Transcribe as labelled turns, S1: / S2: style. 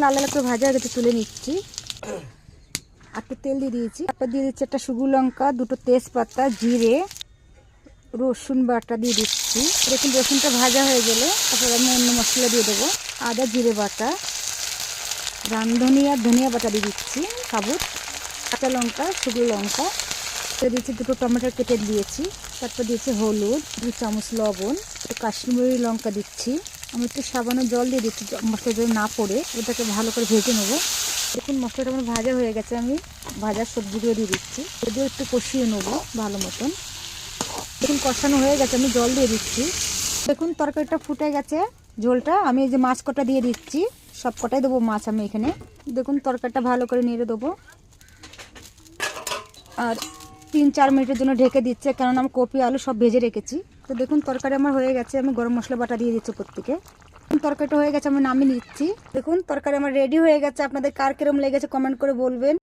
S1: লাল লাল করে ভাজা হয়ে গেছে, তুলে নিচ্ছি। আর একটু তেল দিয়ে দিয়েছি, তারপর দিয়ে দিচ্ছি একটা শুকনো লঙ্কা, দুটো তেজপাতা, জিরে, রসুন বাটা দিয়ে দিচ্ছি। দেখুন রসুনটা ভাজা হয়ে গেলে তারপর আমি অন্য মশলা দিয়ে দেবো। আদা জিরে বাটা, রাঁধুনি আর ধনিয়া বাটা দিয়ে দিচ্ছি সাবুত, কাঁচা লঙ্কা, শুকনো লঙ্কা দিয়েছি, দুটো টমেটো কেটে দিয়েছি। তারপর দিয়েছি হলুদ, 2 চামচ লবণ, একটু কাশ্মীরি লঙ্কা দিচ্ছি। আমি একটু সাবানো জল দিয়ে দিচ্ছি, মশলা জল না পড়ে ওটাকে ভালো করে ভেজে নেবো। দেখুন মশলাটা আমার ভাজা হয়ে গেছে, আমি ভাজার সবজিগুলো দিয়ে দিচ্ছি, যদিও একটু কষিয়ে নেবো ভালো মতন। দেখুন কষানো হয়ে গেছে, আমি জল দিয়ে দিচ্ছি। দেখুন তরকারিটা ফুটে গেছে, ঝোলটা আমি এই যে মাছ কটা দিয়ে দিচ্ছি, সব কটাই দেবো মাছ আমি এখানে। দেখুন তরকারিটা ভালো করে নেড়ে দেবো আর 3-4 মিনিটের জন্য ঢেকে দিচ্ছে, কারণ আমি কপি আলু সব ভেজে রেখেছি। তো দেখুন তরকারি আমার হয়ে গেছে, আমি গরম মশলা বাটা দিয়ে দিচ্ছি প্রত্যেকে। তরকারিটা হয়ে গেছে, আমি নামিয়ে নিচ্ছি। দেখুন তরকারি আমার রেডি হয়ে গেছে। আপনাদের কার কিরম লেগেছে কমেন্ট করে বলবেন।